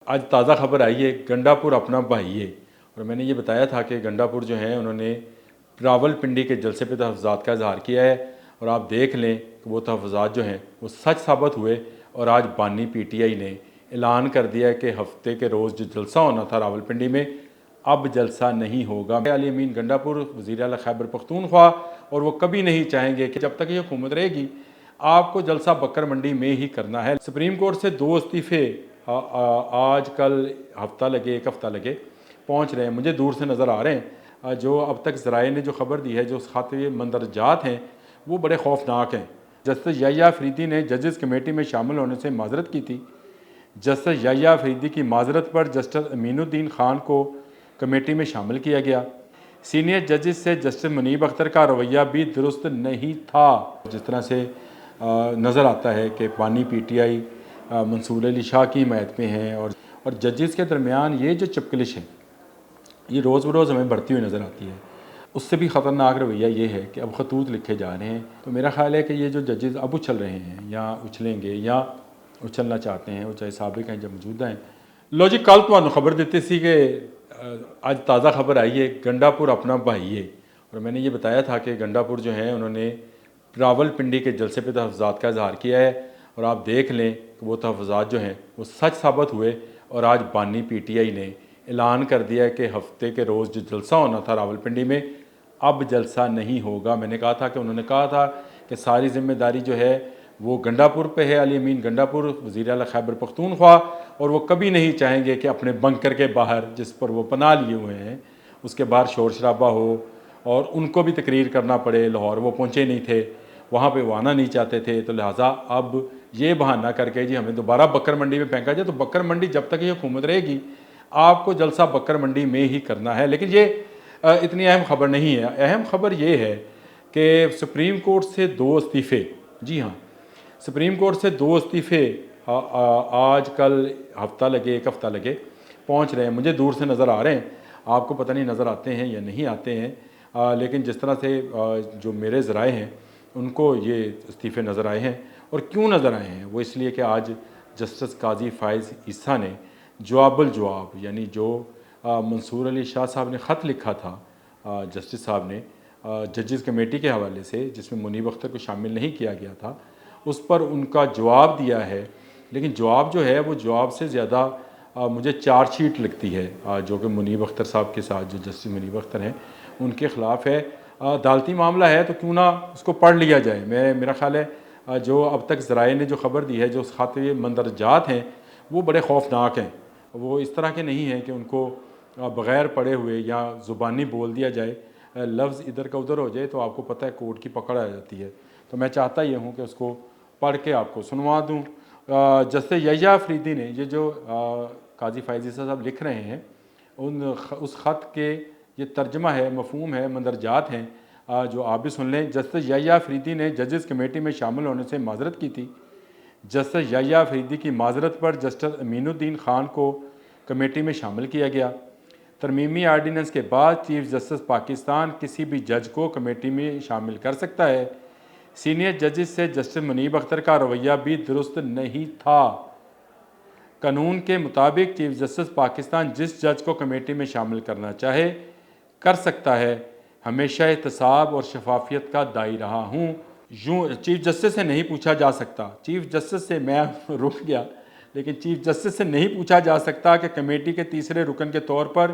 आज ताज़ा खबर आई है, गंडापुर अपना भाई है। और मैंने ये बताया था कि गंडापुर जो है उन्होंने रावलपिंडी के जलसे पे तहफ़्फ़ुज़ात का इजहार किया है और आप देख लें कि वो तहफ़्फ़ुज़ात जो हैं वो सच साबित हुए। और आज बानी पीटीआई ने ऐलान कर दिया है कि हफ्ते के रोज़ जो जलसा होना था रावलपिंडी में, अब जलसा नहीं होगा। अली अमीन गंडापुर वज़ीर आला खैबर पख्तूनख्वा, और वो कभी नहीं चाहेंगे कि जब तक ये हुकूमत रहेगी आपको जलसा बकर मंडी में ही करना है। सुप्रीम कोर्ट से 2 इस्तीफ़े आज कल हफ्ता लगे, एक हफ्ता लगे, पहुंच रहे हैं, मुझे दूर से नज़र आ रहे हैं। जो अब तक ज़राए ने जो खबर दी है, जो खाते मंदरजात हैं वो बड़े खौफनाक हैं। जस्टिस याह्या अफरीदी ने जजेस कमेटी में शामिल होने से माजरत की थी। जस्टिस याह्या अफरीदी की माजरत पर जस्टिस अमीनुद्दीन खान को कमेटी में शामिल किया गया। सीनियर जजेस से जस्टिस मुनीब अख्तर का रवैया भी दुरुस्त नहीं था। जिस तरह से नज़र आता है कि बानी पीटीआई मंसूर अली शाह की हिमायत में हैं और जजेस के दरमियान ये जो चपकलिश है ये रोज़ बरोज़ हमें बढ़ती हुई नज़र आती है। उससे भी ख़तरनाक रवैया ये है कि अब खतूत लिखे जा रहे हैं। तो मेरा ख़्याल है कि ये जो जजेस अब उछल रहे हैं या उछलेंगे या उछलना चाहते हैं, वो चाहे साबिक हैं या मौजूदा हैं। लो जी, कल तो खबर देती सी कि आज ताज़ा खबर आई है, गंडापुर अपना भाई है। और मैंने ये बताया था कि गंडापुर जो है उन्होंने रावलपिंडी के जलसे पे तहफ़्फ़ुज़ात का इजहार किया है और आप देख लें कि वो तहफ़्फ़ुज़ात जो हैं वो सच साबित हुए। और आज बानी पीटीआई ने ऐलान कर दिया है कि हफ्ते के रोज़ जो जलसा होना था रावलपिंडी में, अब जलसा नहीं होगा। मैंने कहा था कि उन्होंने कहा था कि सारी जिम्मेदारी जो है वो गंडापुर पे है, अली अमीन गंडापुर वज़ीर आला खैबर पख्तूनख्वा, और वो कभी नहीं चाहेंगे कि अपने बंकर के बाहर, जिस पर वो पनाह लिए हुए हैं, उसके बाहर शोर शराबा हो और उनको भी तकरीर करना पड़े। लाहौर वो पहुँचे नहीं थे, वहाँ पे वो आना नहीं चाहते थे, तो लिहाजा अब ये बहाना करके जी हमें दोबारा बकर मंडी में फेंका जाए। तो बकर मंडी जब तक ये हुकूमत रहेगी आपको जलसा बकर मंडी में ही करना है। लेकिन ये इतनी अहम खबर नहीं है। अहम खबर ये है कि सुप्रीम कोर्ट से 2 इस्तीफ़े, जी हाँ, सुप्रीम कोर्ट से 2 इस्तीफ़े आज कल हफ्ता लगे, एक हफ्ता लगे, पहुँच रहे हैं, मुझे दूर से नज़र आ रहे हैं। आपको पता नहीं नज़र आते हैं या नहीं आते हैं, लेकिन जिस तरह से जो मेरे ज़राए हैं उनको ये इस्तीफ़े नज़र आए हैं। और क्यों नज़र आए हैं, वो इसलिए कि आज जस्टिस काजी फ़ाइज़ ईसा ने जवाबुल जवाब, यानी जो मंसूर अली शाह साहब ने ख़त लिखा था जस्टिस साहब ने जजेस कमेटी के हवाले से, जिसमें मुनीब अख्तर को शामिल नहीं किया गया था, उस पर उनका जवाब दिया है। लेकिन जवाब जो है वो जवाब से ज़्यादा मुझे चार्जशीट लगती है, जो कि मुनीब अख्तर साहब के साथ, जो जस्टिस मुनीब अख्तर हैं, उनके ख़िलाफ़ है। अदालती मामला है तो क्यों ना उसको पढ़ लिया जाए। मेरा ख़्याल है जो अब तक ज़राए ने जो खबर दी है, जो खाते मंदरजात हैं वो बड़े खौफनाक हैं। वो इस तरह के नहीं हैं कि उनको बग़ैर पढ़े हुए या ज़ुबानी बोल दिया जाए, लफ्ज़ इधर का उधर हो जाए तो आपको पता है कोर्ट की पकड़ आ जाती है। तो मैं चाहता ये हूँ कि उसको पढ़ के आपको सुनवा दूँ। जस्टिस याह्या अफरीदी ने ये जो काजी फ़ाइज़ ईसा साहब लिख रहे हैं, उस ख़त के ये तर्जमा है, मफ़हूम है, मंदरजात हैं, जो आप भी सुन लें। जस्टिस याह्या अफरीदी ने जजेस कमेटी में शामिल होने से माजरत की थी। जस्टिस याह्या अफरीदी की माजरत पर जस्टिस अमीनुद्दीन खान को कमेटी में शामिल किया गया। तरमीमी आर्डीनेंस के बाद चीफ जस्टिस पाकिस्तान किसी भी जज को कमेटी में शामिल कर सकता है। सीनियर जजेस से जस्टिस मुनीब अख्तर का रवैया भी दुरुस्त नहीं था। कानून के मुताबिक चीफ जस्टिस पाकिस्तान जिस जज को कमेटी में शामिल करना चाहे कर सकता है। हमेशा एहतसाब और शफाफियत का दाई रहा हूँ। यूँ चीफ जस्टिस से नहीं पूछा जा सकता, चीफ जस्टिस से, मैं रुक गया, लेकिन चीफ जस्टिस से नहीं पूछा जा सकता कि कमेटी के तीसरे रुकन के तौर पर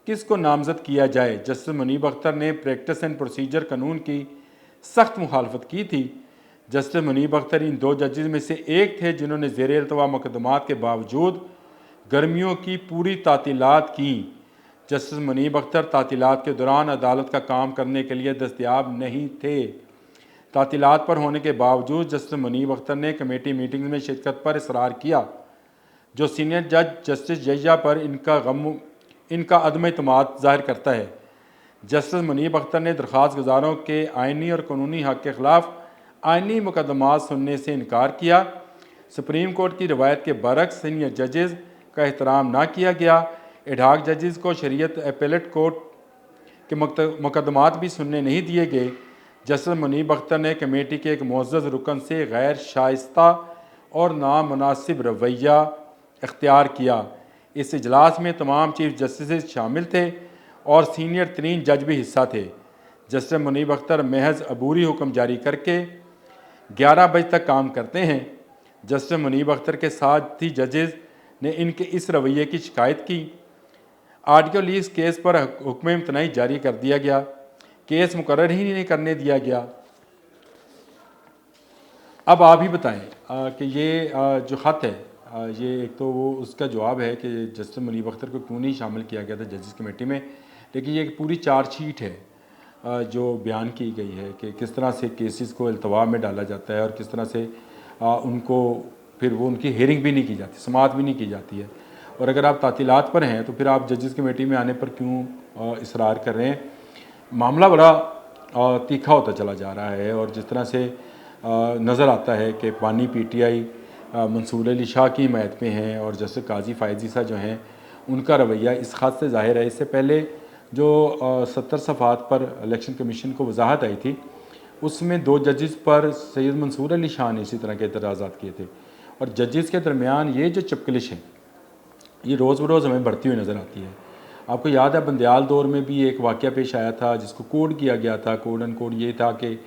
किसको नामजद किया जाए। जस्टिस मुनीब अख्तर ने प्रैक्टिस एंड प्रोसीजर कानून की सख्त मुखालफत की थी। जस्टिस मुनीब अख्तर इन 2 जजेस में से एक थे जिन्होंने ज़ेर इल्तवा मुकदमात के बावजूद गर्मियों की पूरी तातीलात की। जस्टिस मुनीब अख्तर तातीलात के दौरान अदालत का काम करने के लिए दस्तयाब नहीं थे। तातीलात पर होने के बावजूद जस्टिस मुनीब अख्तर ने कमेटी मीटिंग में शिरकत पर इसरार किया, जो सीनियर जज जस्टिस याह्या पर इनका अदम एतमाद ज़ाहिर करता है। जस्टिस मुनीब अख्तर ने दरख्वास्त गुजारों के आइनी और कानूनी हक़ के ख़िलाफ़ आइनी मुकदमात सुनने से इनकार किया। सुप्रीम कोर्ट की रवायत के बरक्स सीनियर जजेस का एहतराम ना किया गया। एडहॉक जजेस को शरीयत अपीलेट कोर्ट के मुकदमात भी सुनने नहीं दिए गए। जस्टिस मुनीब अख्तर ने कमेटी के एक मुअज़्ज़ज़ रुकन से गैर शाइस्ता और नामुनासिब रवैया इख्तियार किया। इस इजलास में तमाम चीफ जस्टिस शामिल थे और सीनियर तरीन जज भी हिस्सा थे। जस्टिस मुनीब अख्तर महज अबूरी हुक्म जारी करके 11 बजे तक काम करते हैं। जस्टिस मुनीब अख्तर के साथ ही जजेस ने इनके इस रवैये की शिकायत की। ऑडियो लीक्स केस पर हुक्म इम्तनाई जारी कर दिया गया। केस मुकर्रर ही नहीं करने दिया गया। अब आप ही बताएं कि ये जो ख़त है ये एक तो वो उसका जवाब है कि जस्टिस मुनीब अख्तर को क्यों नहीं शामिल किया गया था जजेस कमेटी में, लेकिन ये एक पूरी चार्जशीट है जो बयान की गई है कि किस तरह से केसेस को अल्तवा में डाला जाता है और किस तरह से उनको फिर वो उनकी हेयरिंग भी नहीं की जाती, समाअत भी नहीं की जाती है। और अगर आप तातीलात पर हैं तो फिर आप जजेस कमेटी में आने पर क्यों इसरार कर रहे हैं। मामला बड़ा तीखा होता चला जा रहा है और जिस तरह से नज़र आता है कि पानी PTI मंसूर अली शाह की हिमायत में हैं और जस्टिस काजी फ़ायज़ ईसा जो हैं उनका रवैया इस ख़त से ज़ाहिर है। इससे पहले जो 70 सफ़ात पर इलेक्शन कमीशन को वजाहत आई थी उसमें 2 जजेस पर सैयद मंसूर अली शाह ने इसी तरह के एतराज़ात किए थे। और जजेस के दरमियान ये जो चपकलिश है ये रोज़ बरोज़ हमें बढ़ती हुई नज़र आती है। आपको याद है बंदयाल दौर में भी एक वाक़या पेश आया था जिसको कोड किया गया था। कोड एंड कोड ये था कि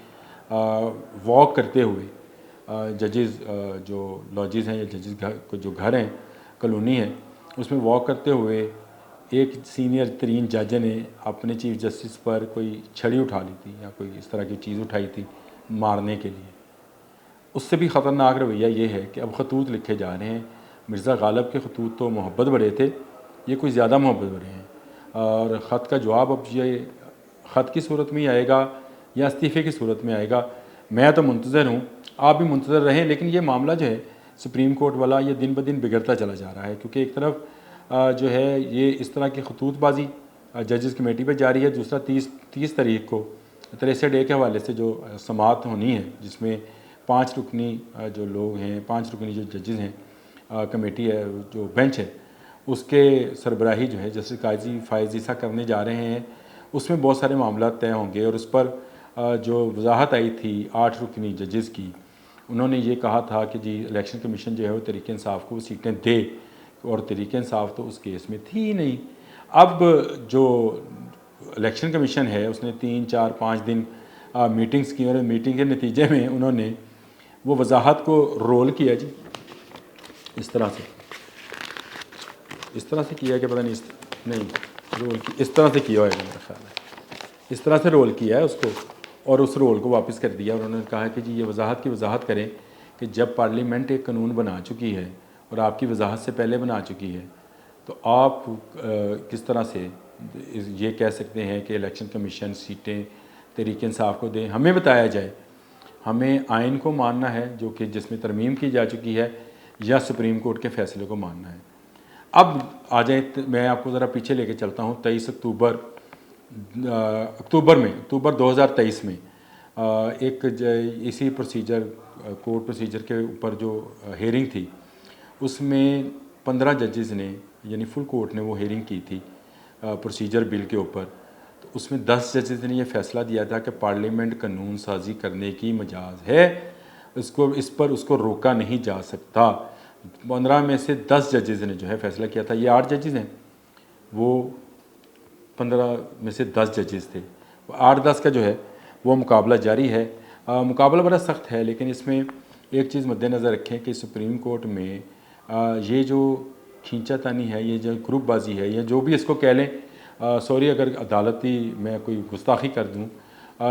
वॉक करते हुए जजेस जो लॉजेस हैं या जजेस जो घर हैं कॉलोनी है उसमें वॉक करते हुए एक सीनियर तरीन जज ने अपने चीफ जस्टिस पर कोई छड़ी उठा ली थी या कोई इस तरह की चीज़ उठाई थी मारने के लिए। उससे भी ख़तरनाक रवैया ये है कि अब खतूत लिखे जा रहे हैं। मिर्ज़ा गालिब के खतूत तो मोहब्बत बड़े थे, ये कुछ ज़्यादा मोहब्बत बड़े हैं। और ख़त का जवाब अब ये ख़त की सूरत में ही आएगा या इस्तीफ़े की सूरत में आएगा। मैं तो मुंतज़र हूँ, आप भी मुंतज़र रहें। लेकिन ये मामला जो है सुप्रीम कोर्ट वाला ये दिन ब दिन बिगड़ता चला जा रहा है क्योंकि एक तरफ जो है ये इस तरह की खतूतबाजी जजेस कमेटी पर जारी है। दूसरा 30 तारीख को 63 डे के हवाले से जो समाअत होनी है जिसमें 5 रुकनी जो लोग हैं 5 रुकनी जो जजेस हैं कमेटी है जो बेंच है उसके सरबराही जो है जस्टिस काजी फ़ायज़ ईसा करने जा रहे हैं। उसमें बहुत सारे मामला तय होंगे और उस पर जो वजाहत आई थी 8 रुकनी जजेस की, उन्होंने ये कहा था कि जी इलेक्शन कमीशन जो है वो तहरीक इंसाफ को सीटें दे और तहरीक इंसाफ तो उस केस में थी ही नहीं। अब जो इलेक्शन कमीशन है उसने 3, 4, 5 दिन मीटिंग्स की और मीटिंग के नतीजे में उन्होंने वो वजाहत को रोल किया जी इस तरह से किया कि पता नहीं रोल की इस तरह से किया होगा मेरा ख्याल है, इस तरह से रोल किया है उसको और उस रोल को वापस कर दिया। उन्होंने कहा कि जी ये वजाहत करें कि जब पार्लियामेंट एक कानून बना चुकी है और आपकी वजाहत से पहले बना चुकी है तो आप किस तरह से ये कह सकते हैं कि इलेक्शन कमीशन सीटें तहरीक इंसाफ को दें। हमें बताया जाए, हमें आइन को मानना है जो कि जिसमें तरमीम की जा चुकी है या सुप्रीम कोर्ट के फ़ैसले को मानना है। अब आ जाए मैं आपको ज़रा पीछे लेके चलता हूँ। 23 अक्टूबर 2023 में एक इसी प्रोसीजर कोर्ट प्रोसीजर के ऊपर जो हेयरिंग थी उसमें 15 जजेस ने यानी फुल कोर्ट ने वो हेयरिंग की थी प्रोसीजर बिल के ऊपर। तो उसमें 10 जजेस ने ये फ़ैसला दिया था कि पार्लियामेंट कानून साजी करने की मजाज है, इस पर उसको रोका नहीं जा सकता। 15 में से 10 जजेस ने जो है फ़ैसला किया था। ये 8 जजेस हैं, वो 15 में से 10 जजेस थे। 8-10 का जो है वो मुकाबला जारी है। मुकाबला बड़ा सख्त है लेकिन इसमें एक चीज़ मद्देनज़र रखें कि सुप्रीम कोर्ट में ये जो खींचातानी है, ये जो ग्रुपबाजी है, या जो भी इसको कह लें, सॉरी अगर अदालती मैं कोई गुस्ताखी कर दूं,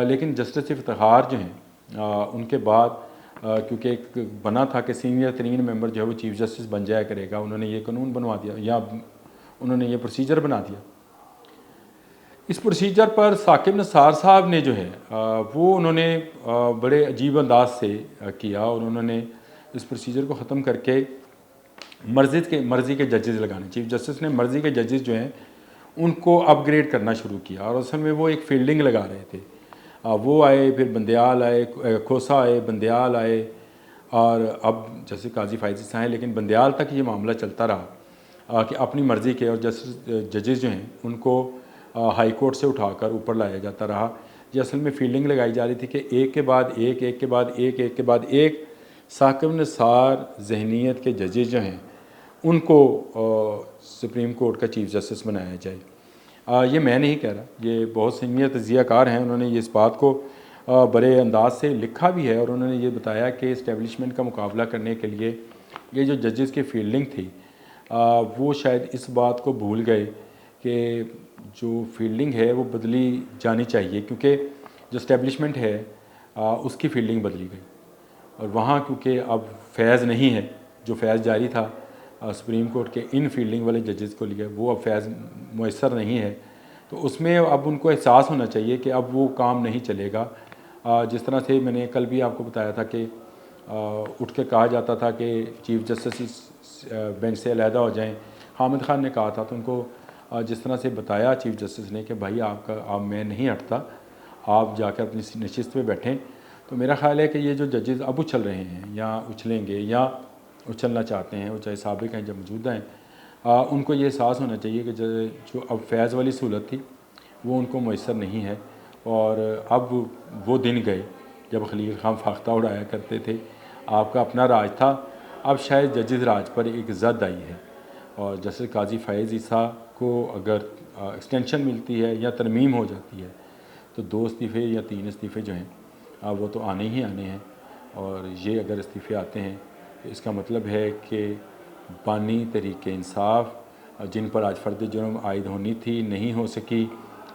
लेकिन जस्टिस इफ्तिखार जो हैं उनके बाद क्योंकि एक बना था कि सीनियर तरीन मेंबर जो है वो चीफ जस्टिस बन जाया करेगा, उन्होंने ये कानून बनवा दिया या उन्होंने ये प्रोसीजर बना दिया। इस प्रोसीजर पर साकिब नसार साहब ने जो है वो उन्होंने बड़े अजीब अंदाज से किया और उन्होंने इस प्रोसीजर को ख़त्म करके मर्ज़ी के जजेस लगाने, चीफ जस्टिस ने मर्ज़ी के जजेस जो हैं उनको अपग्रेड करना शुरू किया और असल में वो एक फील्डिंग लगा रहे थे। वो आए, फिर बंदयाल आए, खोसा आए, बंदयाल आए और अब जैसे काजी फ़ायज़ ईसा हैं, लेकिन बंदयाल तक ये मामला चलता रहा कि अपनी मर्ज़ी के और जजेस जो हैं उनको हाई कोर्ट से उठाकर ऊपर लाया जाता रहा। ये असल में फील्डिंग लगाई जा रही थी कि एक के बाद एक साकिब नसार जहनीत के जजेस जो हैं उनको सुप्रीम कोर्ट का चीफ जस्टिस बनाया जाए। ये मैं नहीं कह रहा, ये बहुत सीनियर तजियाकार हैं, उन्होंने ये इस बात को बड़े अंदाज से लिखा भी है और उन्होंने ये बताया कि इस्टेब्लिशमेंट का मुकाबला करने के लिए ये जो जजेस की फील्डिंग थी वो शायद इस बात को भूल गए कि जो फील्डिंग है वो बदली जानी चाहिए, क्योंकि जो इस्टेब्लिशमेंट है उसकी फील्डिंग बदली गई और वहाँ क्योंकि अब फैज़ नहीं है, जो फैज़ जारी था सुप्रीम कोर्ट के इन फील्डिंग वाले जजेस को लिए, वो अब फैज़ मैसर नहीं है। तो उसमें अब उनको एहसास होना चाहिए कि अब वो काम नहीं चलेगा। जिस तरह से मैंने कल भी आपको बताया था कि उठ के कहा जाता था कि चीफ जस्टिस बेंच से अलहदा हो जाएं। हामिद खान ने कहा था तो उनको जिस तरह से बताया चीफ जस्टिस ने कि भाई आप मैं नहीं हटता, आप जाकर अपनी नशिस्त पे बैठें। तो मेरा ख़्याल है कि ये जो जजेस अब उछल रहे हैं या उछलेंगे या उछलना चाहते हैं, वो चाहे साबिक हैं या मौजूदा हैं, उनको ये एहसास होना चाहिए कि जो अब फैज़ वाली सहूलत थी वो उनको मैसर नहीं है। और अब वो दिन गए जब खलील खान फाख्ता उड़ाया करते थे, आपका अपना राज था। अब शायद जजेस राज पर एक ज़द आई है और जैसे काजी फ़ैज़ ईसा को अगर एक्सटेंशन मिलती है या तरमीम हो जाती है तो 2 इस्तीफ़े या 3 इस्तीफ़े जो हैं वो तो आने ही आने हैं। और ये अगर इस्तीफ़े आते हैं तो इसका मतलब है कि बानी तहरीक इंसाफ जिन पर आज फ़र्द जुर्म आयद होनी थी नहीं हो सकी,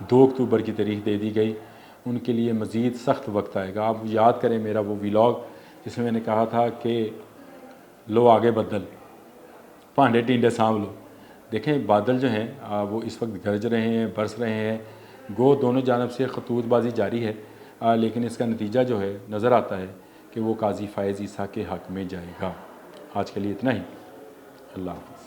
2 अक्टूबर की तारीख दे दी गई, उनके लिए मज़ीद सख्त वक्त आएगा। आप याद करें मेरा वो व्लॉग जिसमें मैंने कहा था कि लो आगे बदल भांडे टींडे सांभ लो। देखें बादल जो हैं वो इस वक्त गरज रहे हैं, बरस रहे हैं, गो दोनों जानब से खतूतबाजी जारी है, लेकिन इसका नतीजा जो है नज़र आता है कि वो काजी फ़ैज़ ईसा के हक़ में जाएगा। आज के लिए इतना ही। अल्लाह हाफ़िज़।